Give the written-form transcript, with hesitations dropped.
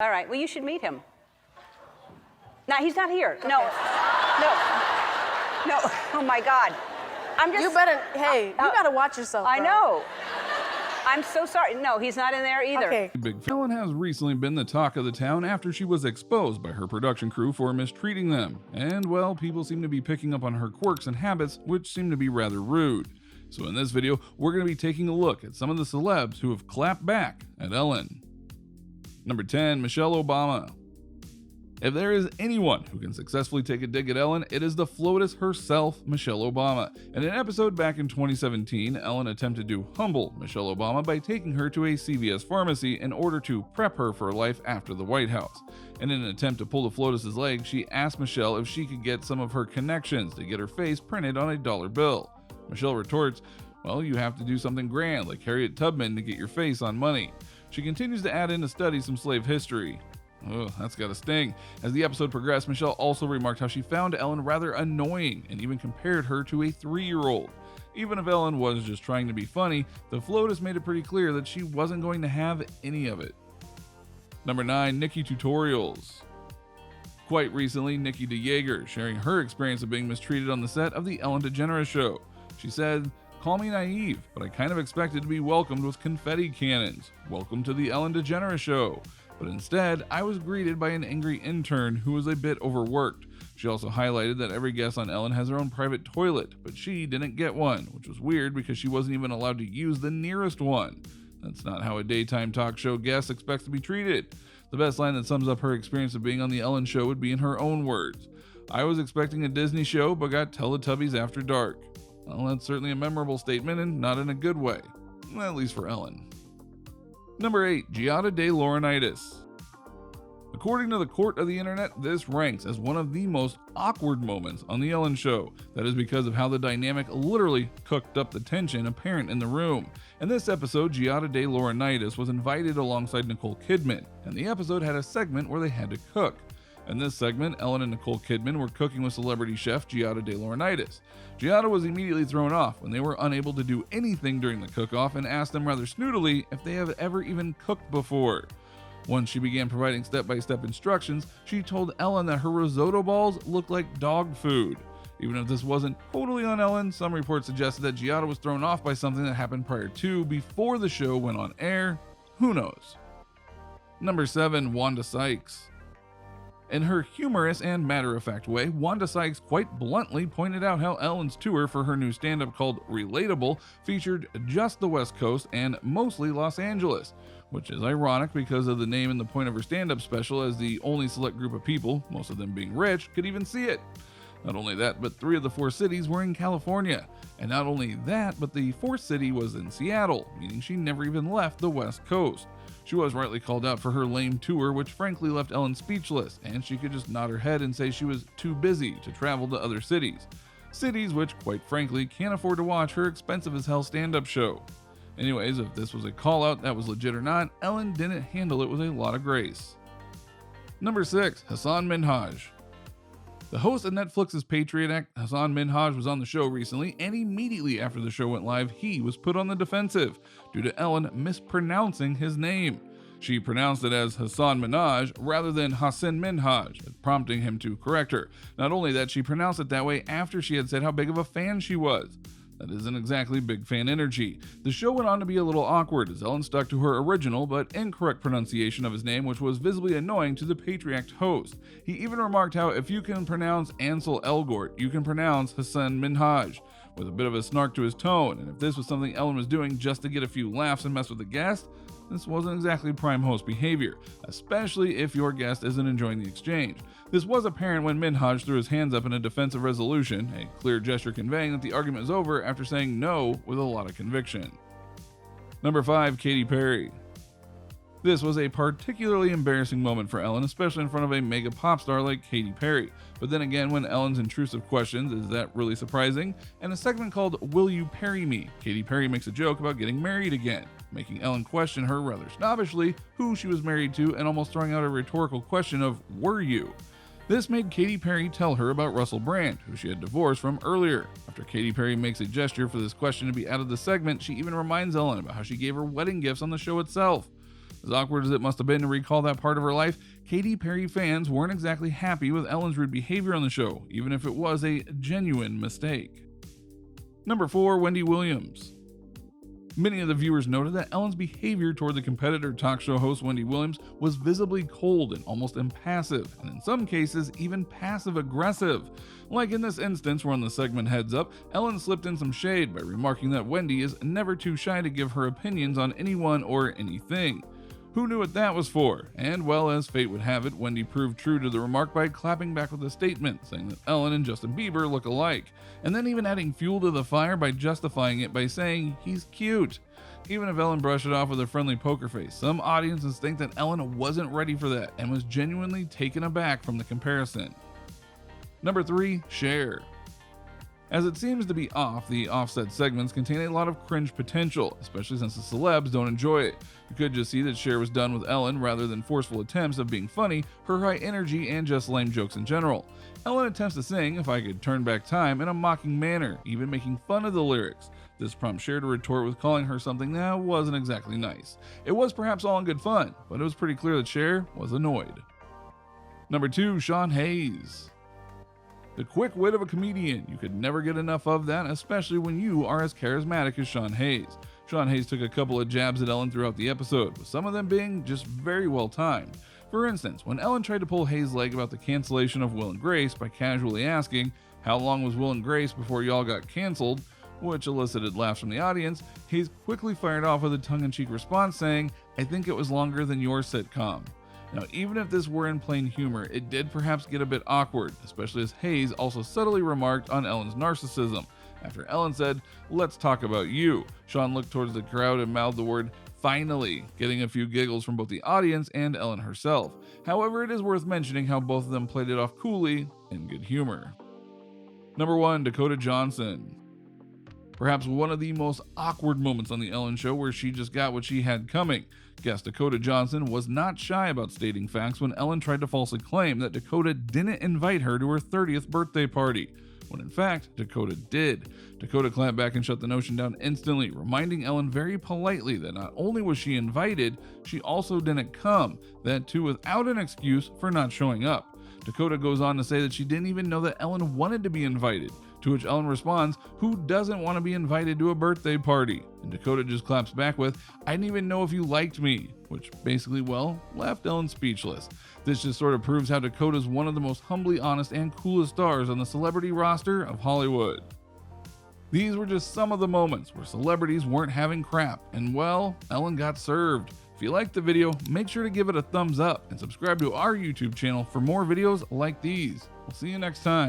All right, well, you should meet him. No, he's not here. No. Oh my God. I'm just. You better, hey, you gotta watch yourself. I bro. know. I'm so sorry. No, he's not in there either. Okay. Ellen has recently been the talk of the town after she was exposed by her production crew for mistreating them. And, well, people seem to be picking up on her quirks and habits, which seem to be rather rude. So in this video, we're going to be taking a look at some of the celebs who have clapped back at Ellen. Number 10, Michelle Obama. If there is anyone who can successfully take a dig at Ellen, it is the FLOTUS herself, Michelle Obama. In an episode back in 2017, Ellen attempted to humble Michelle Obama by taking her to a CVS pharmacy in order to prep her for life after the White House. And in an attempt to pull the FLOTUS's leg, she asked Michelle if she could get some of her connections to get her face printed on a dollar bill. Michelle retorts, "Well, you have to do something grand like Harriet Tubman to get your face on money." She continues to add in to study some slave history. Oh, that's gotta sting. As the episode progressed, Michelle also remarked how she found Ellen rather annoying and even compared her to a 3-year-old. Even if Ellen was just trying to be funny, the FLOTUS made it pretty clear that she wasn't going to have any of it. Number 9, Nikki Tutorials. Quite recently, Nikki DeGeneres sharing her experience of being mistreated on the set of the Ellen DeGeneres show. She said, "Call me naive, but I kind of expected to be welcomed with confetti cannons. Welcome to the Ellen DeGeneres show. But instead, I was greeted by an angry intern who was a bit overworked." She also highlighted that every guest on Ellen has their own private toilet, but she didn't get one, which was weird because she wasn't even allowed to use the nearest one. That's not how a daytime talk show guest expects to be treated. The best line that sums up her experience of being on the Ellen show would be in her own words. "I was expecting a Disney show, but got Teletubbies after dark." Well, that's certainly a memorable statement and not in a good way, at least for Ellen. Number 8, Giada De Laurentiis. According to the court of the internet, this ranks as one of the most awkward moments on the Ellen show. That is because of how the dynamic literally cooked up the tension apparent in the room. In this episode, Giada De Laurentiis was invited alongside Nicole Kidman, and the episode had a segment where they had to cook. In this segment, Ellen and Nicole Kidman were cooking with celebrity chef Giada De Laurentiis. Giada was immediately thrown off when they were unable to do anything during the cook-off and asked them rather snootily if they have ever even cooked before. Once she began providing step-by-step instructions, she told Ellen that her risotto balls looked like dog food. Even if this wasn't totally on Ellen, some reports suggested that Giada was thrown off by something that happened before the show went on air. Who knows? Number 7, Wanda Sykes. In her humorous and matter-of-fact way, Wanda Sykes quite bluntly pointed out how Ellen's tour for her new stand-up called Relatable featured just the West Coast and mostly Los Angeles, which is ironic because of the name and the point of her stand-up special, as the only select group of people, most of them being rich, could even see it. Not only that, but 3 of the 4 cities were in California. And not only that, but the 4th city was in Seattle, meaning she never even left the West Coast. She was rightly called out for her lame tour, which frankly left Ellen speechless, and she could just nod her head and say she was too busy to travel to other cities. Cities which, quite frankly, can't afford to watch her expensive as hell stand-up show. Anyways, if this was a call-out that was legit or not, Ellen didn't handle it with a lot of grace. Number 6, Hasan Minhaj. The host of Netflix's Patriot Act, Hasan Minhaj, was on the show recently, and immediately after the show went live, he was put on the defensive due to Ellen mispronouncing his name. She pronounced it as Hasan Minhaj rather than Hasan Minhaj, prompting him to correct her. Not only that, she pronounced it that way after she had said how big of a fan she was. That isn't exactly big fan energy. The show went on to be a little awkward as Ellen stuck to her original but incorrect pronunciation of his name, which was visibly annoying to the Patriot Act host. He even remarked how if you can pronounce Ansel Elgort, you can pronounce Hasan Minhaj, with a bit of a snark to his tone, and if this was something Ellen was doing just to get a few laughs and mess with the guest, this wasn't exactly prime host behavior, especially if your guest isn't enjoying the exchange. This was apparent when Minhaj threw his hands up in a defensive resolution, a clear gesture conveying that the argument is over after saying no with a lot of conviction. Number 5, Katy Perry. This was a particularly embarrassing moment for Ellen, especially in front of a mega pop star like Katy Perry. But then again, when Ellen's intrusive questions, is that really surprising? In a segment called Will You Parry Me, Katy Perry makes a joke about getting married again, making Ellen question her rather snobbishly who she was married to and almost throwing out a rhetorical question of, were you? This made Katy Perry tell her about Russell Brand, who she had divorced from earlier. After Katy Perry makes a gesture for this question to be out of the segment, she even reminds Ellen about how she gave her wedding gifts on the show itself. As awkward as it must have been to recall that part of her life, Katy Perry fans weren't exactly happy with Ellen's rude behavior on the show, even if it was a genuine mistake. Number 4, Wendy Williams. Many of the viewers noted that Ellen's behavior toward the competitor talk show host Wendy Williams was visibly cold and almost impassive, and in some cases even passive-aggressive. Like in this instance where on the segment Heads Up, Ellen slipped in some shade by remarking that Wendy is never too shy to give her opinions on anyone or anything. Who knew what that was for? And well, as fate would have it, Wendy proved true to the remark by clapping back with a statement, saying that Ellen and Justin Bieber look alike, and then even adding fuel to the fire by justifying it by saying he's cute. Even if Ellen brushed it off with a friendly poker face, some audiences think that Ellen wasn't ready for that and was genuinely taken aback from the comparison. Number 3, Cher. As it seems to be off, the offset segments contain a lot of cringe potential, especially since the celebs don't enjoy it. You could just see that Cher was done with Ellen rather than forceful attempts of being funny, her high energy, and just lame jokes in general. Ellen attempts to sing If I Could Turn Back Time in a mocking manner, even making fun of the lyrics. This prompts Cher to retort with calling her something that wasn't exactly nice. It was perhaps all in good fun, but it was pretty clear that Cher was annoyed. Number 2, Sean Hayes. The quick wit of a comedian, you could never get enough of that, especially when you are as charismatic as Sean Hayes. Sean Hayes took a couple of jabs at Ellen throughout the episode, with some of them being just very well timed. For instance, when Ellen tried to pull Hayes' leg about the cancellation of Will and Grace by casually asking, "How long was Will and Grace before y'all got canceled?" which elicited laughs from the audience, Hayes quickly fired off with a tongue-in-cheek response saying, "I think it was longer than your sitcom." Now, even if this were in plain humor, it did perhaps get a bit awkward, especially as Hayes also subtly remarked on Ellen's narcissism. After Ellen said, "Let's talk about you," Sean looked towards the crowd and mouthed the word "finally," getting a few giggles from both the audience and Ellen herself. However, it is worth mentioning how both of them played it off coolly in good humor. Number 1, Dakota Johnson. Perhaps one of the most awkward moments on the Ellen Show where she just got what she had coming. Guest Dakota Johnson was not shy about stating facts when Ellen tried to falsely claim that Dakota didn't invite her to her 30th birthday party, when in fact Dakota did. Dakota clapped back and shut the notion down instantly, reminding Ellen very politely that not only was she invited, she also didn't come, that too without an excuse for not showing up. Dakota goes on to say that she didn't even know that Ellen wanted to be invited, to which Ellen responds, "Who doesn't want to be invited to a birthday party?" And Dakota just claps back with, "I didn't even know if you liked me," which basically, well, left Ellen speechless. This just sort of proves how Dakota's one of the most humbly honest and coolest stars on the celebrity roster of Hollywood. These were just some of the moments where celebrities weren't having crap, and well, Ellen got served. If you liked the video, make sure to give it a thumbs up and subscribe to our YouTube channel for more videos like these. We'll see you next time.